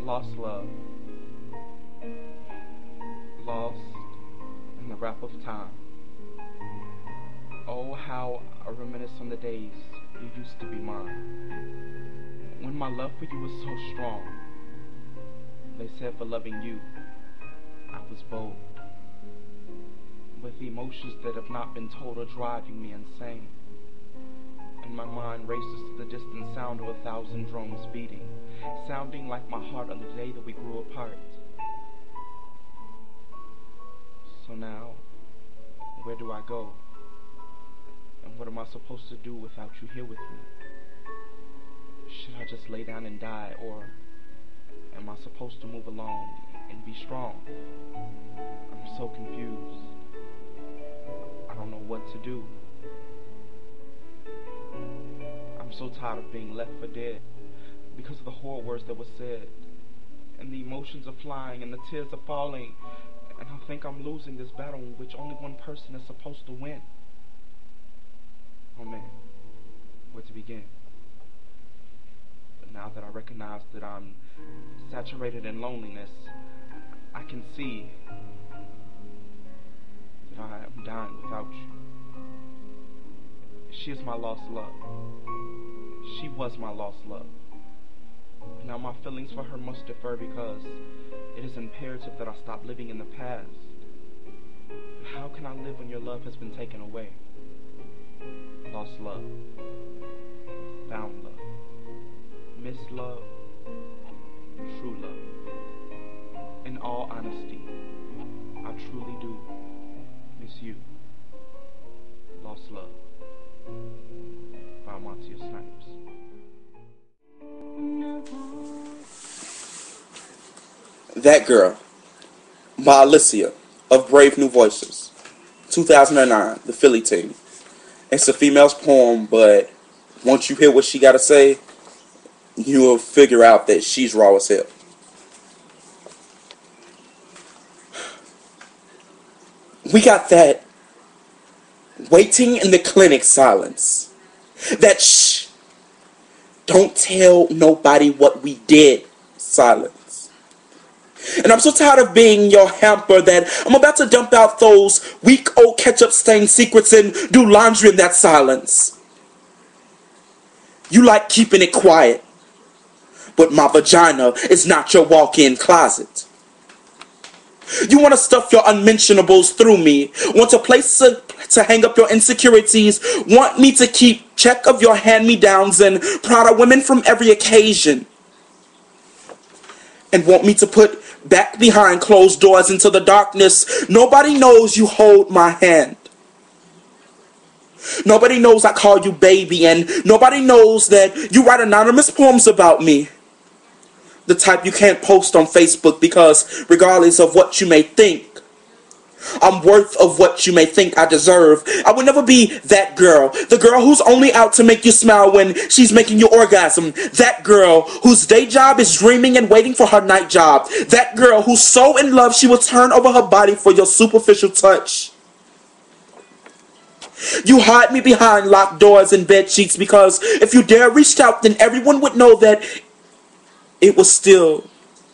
Lost love, lost in the wrap of time. Oh, how I reminisce on the days you used to be mine, when my love for you was so strong. They said for loving you, I was bold, with emotions that have not been told are driving me insane. And my mind races to the distant sound of 1,000 drums beating, sounding like my heart on the day that we grew apart. So now, where do I go? And what am I supposed to do without you here with me? Should I just lay down and die, or am I supposed to move along and be strong? I'm so confused. I don't know what to do. I'm so tired of being left for dead because of the horror words that were said, and the emotions are flying and the tears are falling, and I think I'm losing this battle in which only one person is supposed to win. Oh man, where to begin? But now that I recognize that I'm saturated in loneliness, I can see that I am dying without you. She is my lost love. She was my lost love. Now my feelings for her must differ because it is imperative that I stop living in the past. How can I live when your love has been taken away? Lost love, found love, missed love, true love. In all honesty, I truly do miss you. Lost love, by Montia Snipes. That Girl by Alicia of Brave New Voices, 2009, the Philly team. It's a female's poem, but once you hear what she got to say, you will figure out that she's raw as hell. We got that waiting in the clinic silence. That shh, don't tell nobody what we did silence. And I'm so tired of being your hamper that I'm about to dump out those weak old ketchup stained secrets and do laundry in that silence. You like keeping it quiet, but my vagina is not your walk-in closet. You want to stuff your unmentionables through me, want a place to hang up your insecurities, want me to keep check of your hand-me-downs and proud of women from every occasion, and want me to put back behind closed doors into the darkness. Nobody knows you hold my hand. Nobody knows I call you baby, and nobody knows that you write anonymous poems about me. The type you can't post on Facebook because regardless of what you may think, I'm worth of what you may think I deserve. I would never be that girl. The girl who's only out to make you smile when she's making you orgasm. That girl whose day job is dreaming and waiting for her night job. That girl who's so in love she will turn over her body for your superficial touch. You hide me behind locked doors and bed sheets because if you dare reach out, then everyone would know that it was still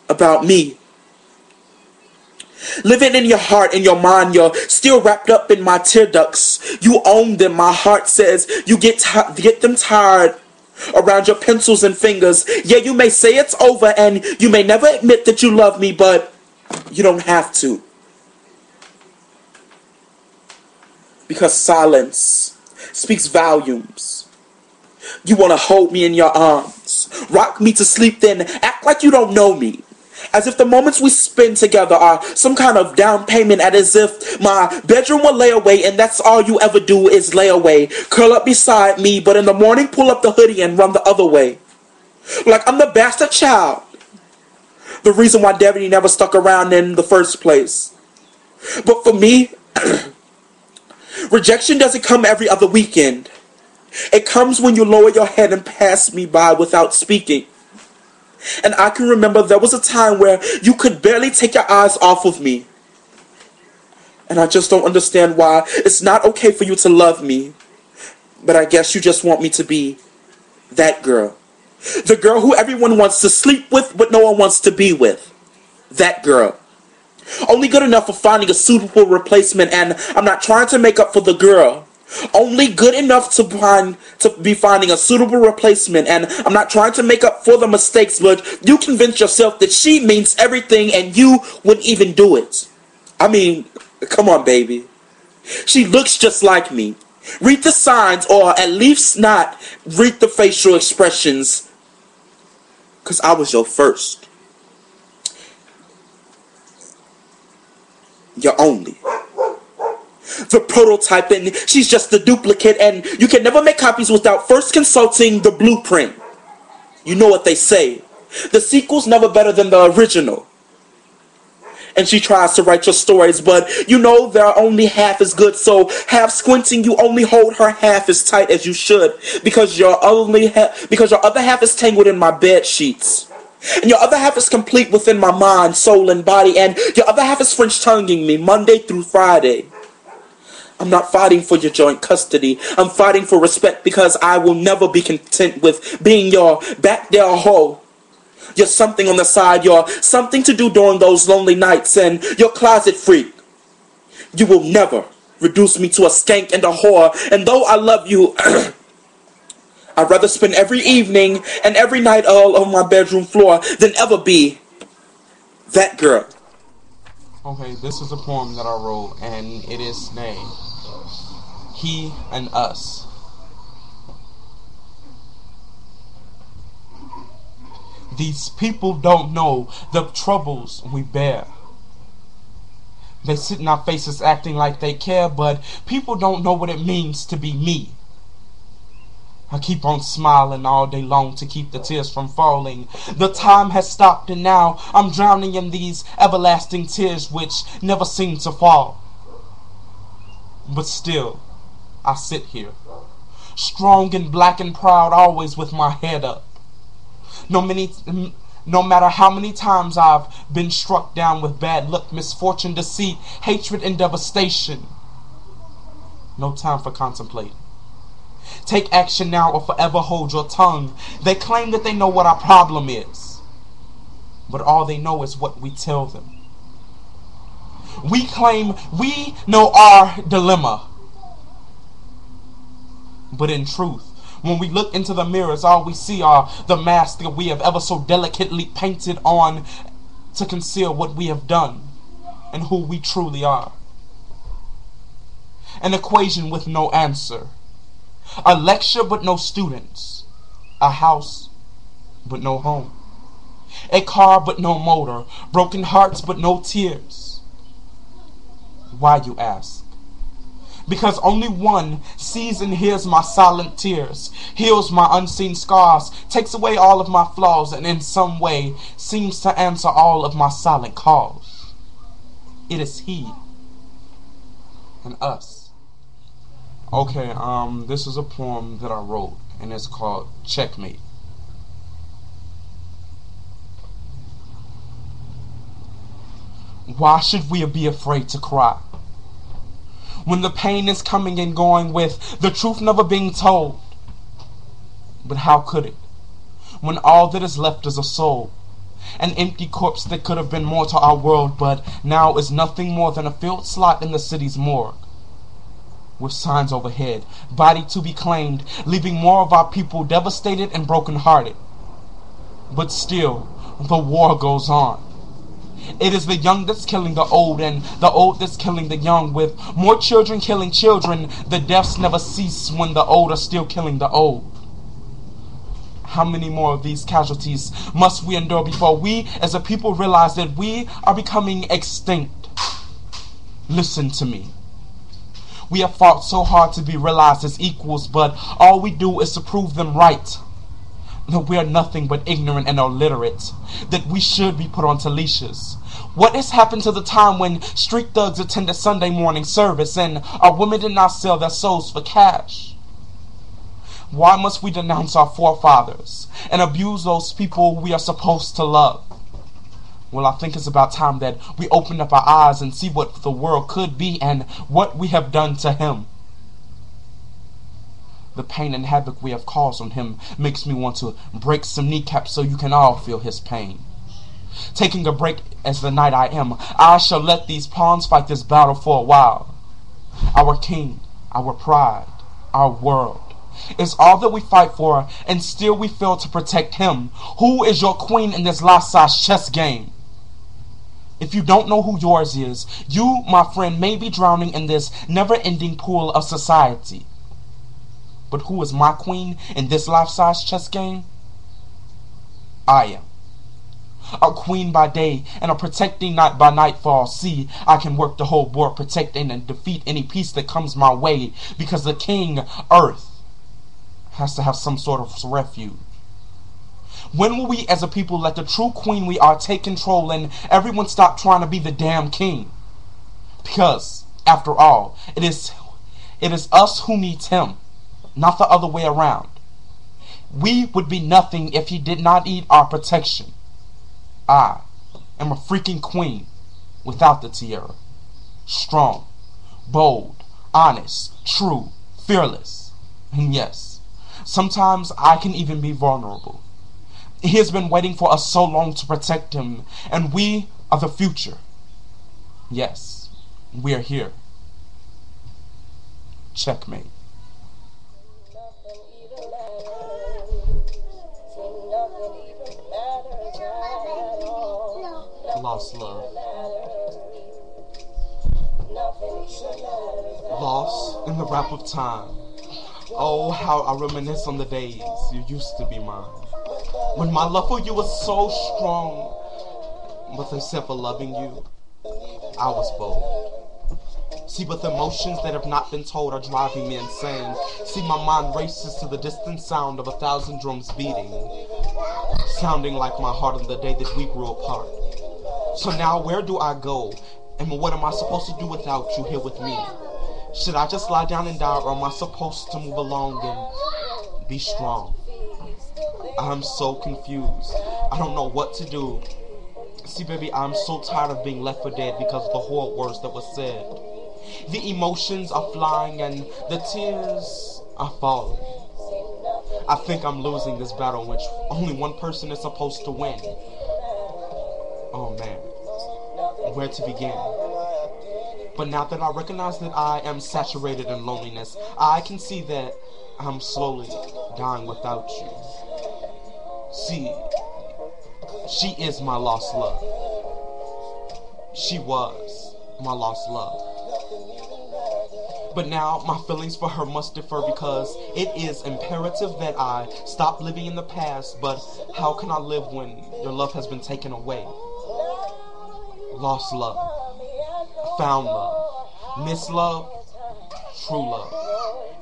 about me. Living in your heart and your mind, you're still wrapped up in my tear ducts. You own them. My heart says you get them tired around your pencils and fingers. Yeah, you may say it's over and you may never admit that you love me, but you don't have to. Because silence speaks volumes. You want to hold me in your arms, rock me to sleep, then act like you don't know me. As if the moments we spend together are some kind of down payment, as if my bedroom will lay away and that's all you ever do is lay away. Curl up beside me, but in the morning pull up the hoodie and run the other way. Like I'm the bastard child. The reason why Debbie never stuck around in the first place. But for me, rejection doesn't come every other weekend. It comes when you lower your head and pass me by without speaking. And I can remember there was a time where you could barely take your eyes off of me. And I just don't understand why it's not okay for you to love me. But I guess you just want me to be that girl. The girl who everyone wants to sleep with, but no one wants to be with. That girl. Only good enough for finding a suitable replacement, and I'm not trying to make up for the girl. Only good enough to be finding a suitable replacement, and I'm not trying to make up for the mistakes, but you convince yourself that she means everything and you wouldn't even do it. I mean, come on, baby. She looks just like me. Read the signs, or at least not read the facial expressions, because I was your first. Your only. The prototype, and she's just the duplicate, and you can never make copies without first consulting the blueprint. You know what they say. The sequel's never better than the original. And she tries to write your stories, but you know they're only half as good, so half squinting, you only hold her half as tight as you should, because your other half is tangled in my bed sheets. And your other half is complete within my mind, soul, and body, and your other half is French tonguing me Monday through Friday. I'm not fighting for your joint custody. I'm fighting for respect, because I will never be content with being your back there hoe. You're something on the side. You're something to do during those lonely nights, and you're closet freak. You will never reduce me to a skank and a whore, and though I love you, I'd rather spend every evening and every night all on my bedroom floor than ever be that girl. Okay, this is a poem that I wrote, and it is named He and Us. These people don't know the troubles we bear. They sit in our faces acting like they care, but people don't know what it means to be me. I keep on smiling all day long to keep the tears from falling. The time has stopped, and now I'm drowning in these everlasting tears which never seem to fall. But still, I sit here, strong and black and proud, always with my head up. No matter how many times I've been struck down with bad luck, misfortune, deceit, hatred, and devastation. No time for contemplating. Take action now or forever hold your tongue. They claim that they know what our problem is, but all they know is what we tell them. We claim we know our dilemma, but in truth, when we look into the mirrors, all we see are the masks that we have ever so delicately painted on to conceal what we have done and who we truly are. An equation with no answer. A lecture but no students. A house but no home. A car but no motor. Broken hearts but no tears. Why, you ask? Because only one sees and hears my silent tears, heals my unseen scars, takes away all of my flaws, and in some way seems to answer all of my silent calls. It is He and Us. Okay, this is a poem that I wrote, and it's called Checkmate. Why should we be afraid to cry? When the pain is coming and going with the truth never being told. But how could it? When all that is left is a soul. An empty corpse that could have been more to our world, but now is nothing more than a filled slot in the city's morgue. With signs overhead, body to be claimed, leaving more of our people devastated and brokenhearted. But still, the war goes on. It is the young that's killing the old, and the old that's killing the young. With more children killing children, the deaths never cease when the old are still killing the old. How many more of these casualties must we endure before we as a people realize that we are becoming extinct? Listen to me. We have fought so hard to be realized as equals, but all we do is to prove them right. That we are nothing but ignorant and illiterate, that we should be put onto leashes. What has happened to the time when street thugs attended Sunday morning service and our women did not sell their souls for cash? Why must we denounce our forefathers and abuse those people we are supposed to love? Well, I think it's about time that we open up our eyes and see what the world could be and what we have done to him. The pain and havoc we have caused on him makes me want to break some kneecaps so you can all feel his pain. Taking a break as the knight I am, I shall let these pawns fight this battle for a while. Our king, our pride, our world is all that we fight for, and still we fail to protect him. Who is your queen in this life-size chess game? If you don't know who yours is, you, my friend, may be drowning in this never-ending pool of society. But who is my queen in this life-size chess game? I am. A queen by day and a protecting knight by nightfall. See, I can work the whole board, protecting and defeat any peace that comes my way, because the king, Earth, has to have some sort of refuge. When will we as a people let the true queen we are take control and everyone stop trying to be the damn king? Because, after all, it is us who needs him, not the other way around. We would be nothing if he did not need our protection. I am a freaking queen without the tiara. Strong, bold, honest, true, fearless. And yes, sometimes I can even be vulnerable. He has been waiting for us so long to protect him, and we are the future. Yes, we are here. Checkmate. Lost love. Lost in the wrap of time. Oh, how I reminisce on the days you used to be mine. When my love for you was so strong, but except for loving you, I was bold. See, but the emotions that have not been told are driving me insane. See, my mind races to the distant sound of 1,000 drums beating, sounding like my heart on the day that we grew apart. So now where do I go? And what am I supposed to do without you here with me? Should I just lie down and die, or am I supposed to move along and be strong? I'm so confused. I don't know what to do. See, baby, I'm so tired of being left for dead because of the horrid words that were said. The emotions are flying and the tears are falling. I think I'm losing this battle in which only one person is supposed to win. Oh man, where to begin? But now that I recognize that I am saturated in loneliness, I can see that I'm slowly dying without you. See, she is my lost love. She was my lost love. But now my feelings for her must differ because it is imperative that I stop living in the past. But how can I live when your love has been taken away? Lost love, found love, missed love, true love.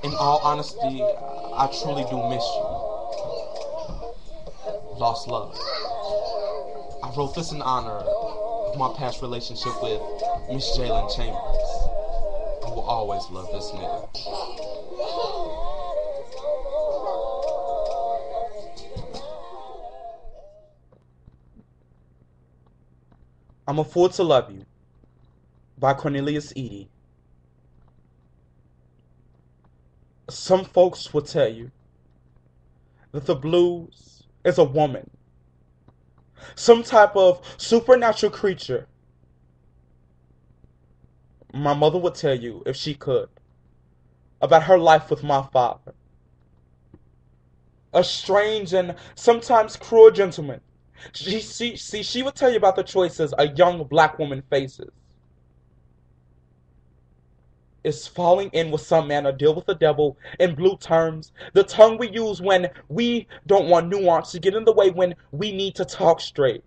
In all honesty, I truly do miss you. Lost love. I wrote this in honor of my past relationship with Miss Jalen Chambers. I will always love this nigga. I'm a Fool to Love You by Cornelius Eady. Some folks will tell you that the blues is a woman, some type of supernatural creature. My mother would tell you, if she could, about her life with my father. A strange and sometimes cruel gentleman. She would tell you about the choices a young black woman faces. Is falling in with some man or deal with the devil in blue terms. The tongue we use when we don't want nuance to get in the way when we need to talk straight.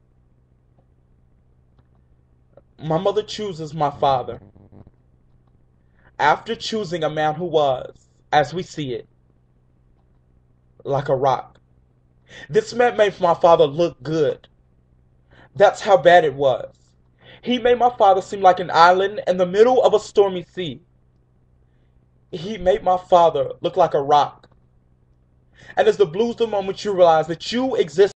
My mother chooses my father after choosing a man who was, as we see it, like a rock. This man made my father look good. That's how bad it was. He made my father seem like an island in the middle of a stormy sea. He made my father look like a rock. And as the blues the moment you realize that you exist